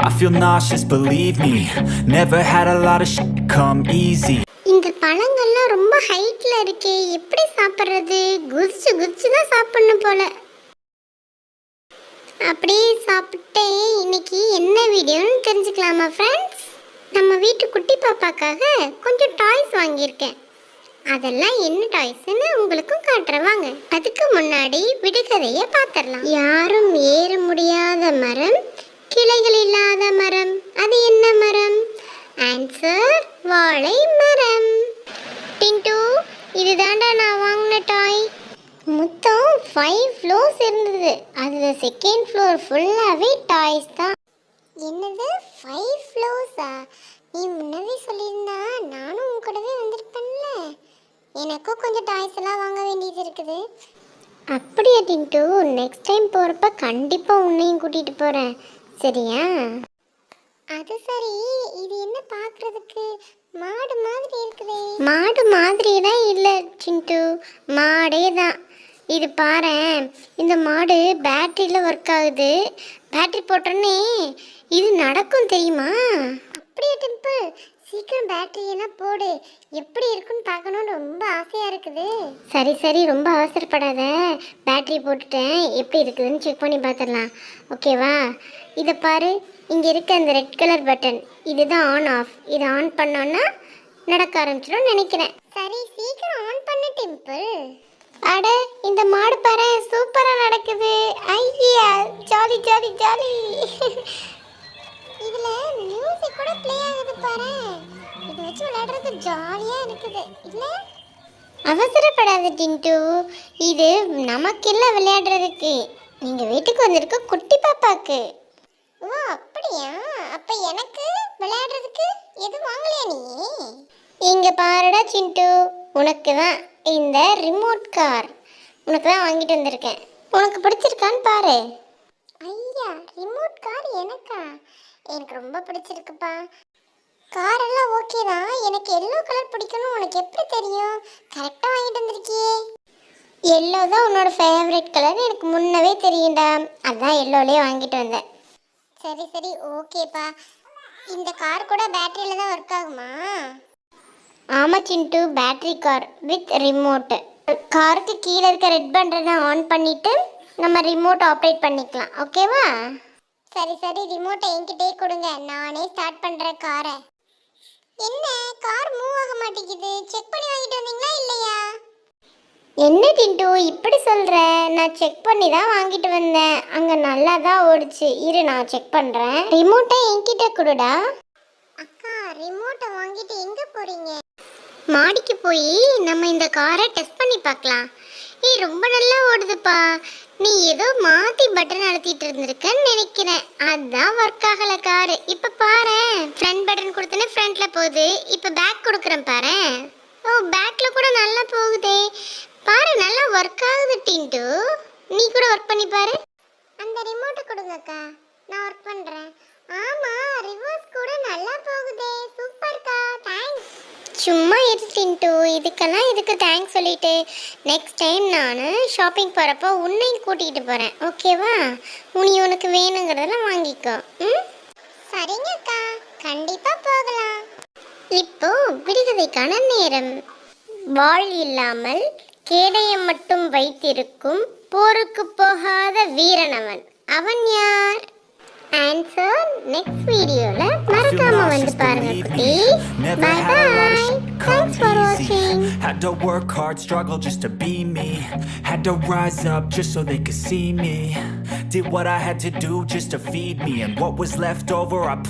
I feel nauseous, believe me. Never had a lot of shit come easy. இந்த பழங்கள்லாம் ரொம்ப ஹைட்ல இருக்கே, எப்படி சாப்பிட்றது? குதிச்சு குதிச்சு தான் சாப்பிடணும் போல. அப்படியே சாப்பிட்டேன். இன்னைக்கு என்ன வீடியோன்னு தெரிஞ்சுக்கலாமா ஃப்ரெண்ட்ஸ்? நம்ம வீட்டு குட்டி பாப்பாக்காக கொஞ்சம் டாய்ஸ் வாங்கியிருக்கேன். அதெல்லாம் என்ன டாய்ஸ்ன்னு உங்களுக்கும் காட்டுறவாங்க. அதுக்கு முன்னாடி விடுகதையை பார்த்துடலாம். யாரும் ஏற முடியாத மரம், கிளைகள் இல்லாத மரம், அது என்ன மரம்? ஆன்சர் வாழை மரம். டிண்டு, இதுதான்டா நான் வாங்கின டாய். மொத்தம் 5 ஃப்ளோர்ஸ் இருந்தது. அதில் செகண்ட் ஃப்ளோர் ஃபுல்லாகவே டாய்ஸ் தான். என்னது 5 ஃப்ளோர்ஸா? நீ முன்னவே சொல்லியிருந்தா நானும் உன் கூடவே வந்திருப்பேன்ல. எனக்கும் கொஞ்சம் டாய்ஸ் எல்லாம் வாங்க வேண்டியது இருக்குது. அப்படியா டிண்டு? நெக்ஸ்ட் டைம் போகிறப்ப கண்டிப்பாக உன்னையும் கூட்டிகிட்டு போகிறேன், சரியா? அது சரி, இது என்ன பார்க்குறதுக்கு மாடு மாதிரி இருக்குதே? மாடு மாதிரி தான் இல்லை சிண்டு, மாடே தான். இது பாரு, இந்த மாடு பேட்டரியில் ஒர்க் ஆகுது. பேட்டரி போட்டோன்னே இது நடக்கும், தெரியுமா? அப்படியே டிம்பிள், சீக்கிரம் பேட்டரி எல்லாம் போடு. எப்படி இருக்குன்னு பார்க்கணுன்னு ரொம்ப ஆசையாக இருக்குது. சரி சரி, ரொம்ப அவசரப்படாத. பேட்டரி போட்டுட்டேன், எப்படி இருக்குதுன்னு செக் பண்ணி பார்த்துடலாம், ஓகேவா? இதை பாரு, இங்கே இருக்க அந்த ரெட் கலர் பட்டன், இதுதான் ஆன் ஆஃப். இதை ஆன் பண்ணோன்னா நடக்க ஆரம்பிச்சிடும் நினைக்கிறேன். சரி, சீக்கிரம் ஆன் பண்ண டிம்பிள். அட, இந்த மாடு பாரு, சூப்பராக நடக்குது. ஐயா, ஜாலி ஜாலி ஜாலி. இதுல மியூசிக் கூட ப்ளே ஆகுது பாரு. இது வச்சு விளையாடுறது ஜாலியா இருக்குது இல்ல? அவசரப்படாத டிண்டு, இது நமக்கு இல்ல விளையாடுறதுக்கு. நீங்க வீட்டுக்கு வந்திருக்க குட்டி பாப்பாக்கு. ஓ அப்படியா? அப்ப எனக்கு விளையாடுறதுக்கு எதுவும் வாங்கலையா நீ? இங்க பாருடா சிண்டு, உனக்கு தான் இந்த ரிமோட் கார். உனக்கு தான் வாங்கிட்டு வந்திருக்கேன். உனக்கு பிடிச்சிருக்கான்னு பாரு. ஐயா, ரிமோட் கார் எனக்கா? எனக்கு ரொம்ப பிடிச்சிருக்குப்பா. கார் எல்லாம் ஓகே தான். எனக்கு எல்லோ கலர் பிடிக்கணும். உனக்கு எப்படி தெரியும்? கரெக்டாக வாங்கிட்டு வந்திருக்கியே. எல்லோ தான் உன்னோட ஃபேவரட் கலர், எனக்கு முன்னவே தெரியும்டா. அதான் எல்லோலேயே வாங்கிட்டு வந்தேன். சரி சரி, ஓகேப்பா. இந்த கார் கூட பேட்டரியில் தான் ஒர்க் ஆகுமா? ஆமாம் சிண்டு, பேட்டரி கார் வித் ரிமோட்டு. காருக்கு கீழே இருக்க ரெட் பட்டனை ஆன் பண்ணிவிட்டு நம்ம ரிமோட் ஆப்ரேட் பண்ணிக்கலாம், ஓகேவா? சரி சரி, ரிமோட்டை என்கிட்டே கொடுங்க, நானே ஸ்டார்ட் பண்ணுறேன் காரை. என்ன கார் மூவ் ஆக மாட்டேங்குது? செக் பண்ணி வாங்கிட்டு வந்தீங்களா இல்லையா? என்ன டிண்டு இப்படி சொல்கிற? நான் செக் பண்ணி தான் வாங்கிட்டு வந்தேன். அங்கே நல்லா தான் ஓடிச்சு. இரு, நான் செக் பண்ணுறேன். ரிமோட்டை என்கிட்ட கொடுடா. அக்கா, ரிமோட்டை வாங்கிட்டு எங்கே போகிறீங்க? மாடிக்கு போய் நம்ம இந்த காரை டெஸ்ட் பண்ணி பார்க்கலாம். ரொம்ப நல்லா ஓடுதுப்பா. நீ ஏதோ மாற்றி பட்டன் அழுத்திட்டு இருந்திருக்கன்னு நினைக்கிறேன். அதுதான் ஒர்க் ஆகலை காரு. இப்போ பாரு, ஃப்ரண்ட் பட்டன் கொடுத்தனே ஃப்ரண்ட்டில் போகுது. இப்போ பேக் கொடுக்குறேன் பாரு. ஓ, பேக்கில் கூட நல்லா போகுதே. பாரு, நல்லா ஒர்க் ஆகுது டிண்டு. நீ கூட ஒர்க் பண்ணி பாரு. அந்த ரிமோட்டை கொடுங்கக்கா, நான் ஒர்க் பண்ணுறேன். ஆமாம், ரிவர்ஸ் கூட நல்லா போகுதே. சூப்பர்க்கா, தேங்க்ஸ். சும்மா இரு டிண்டு, இதுக்கெல்லாம் இதுக்கு தேங்க்ஸ் சொல்லிட்டு நெக்ஸ்ட் டைம் நான் ஷாப்பிங் போகிறப்போ உன்னையும் கூட்டிகிட்டு போகிறேன், ஓகேவா? உனக்கு வேணுங்கிறதெல்லாம் வாங்கிக்கோ. ம், சரிங்கக்கா, கண்டிப்பாக போகலாம். இப்போ விடுகதைக்கான நேரம். வாழ் இல்லாமல் கேடயம் மட்டும் வைத்திருக்கும் போருக்கு போகாத வீரனவன், அவன் யார்? ஆன்சர் நெக்ஸ்ட் வீடியோல மறக்காம வந்து பாருங்க குட்டீஸ். Bye bye. Thanks for watching. Had to work hard, struggle just to be me. Had to rise up just so they could see me. Did what I had to do just to feed me, and what was left over I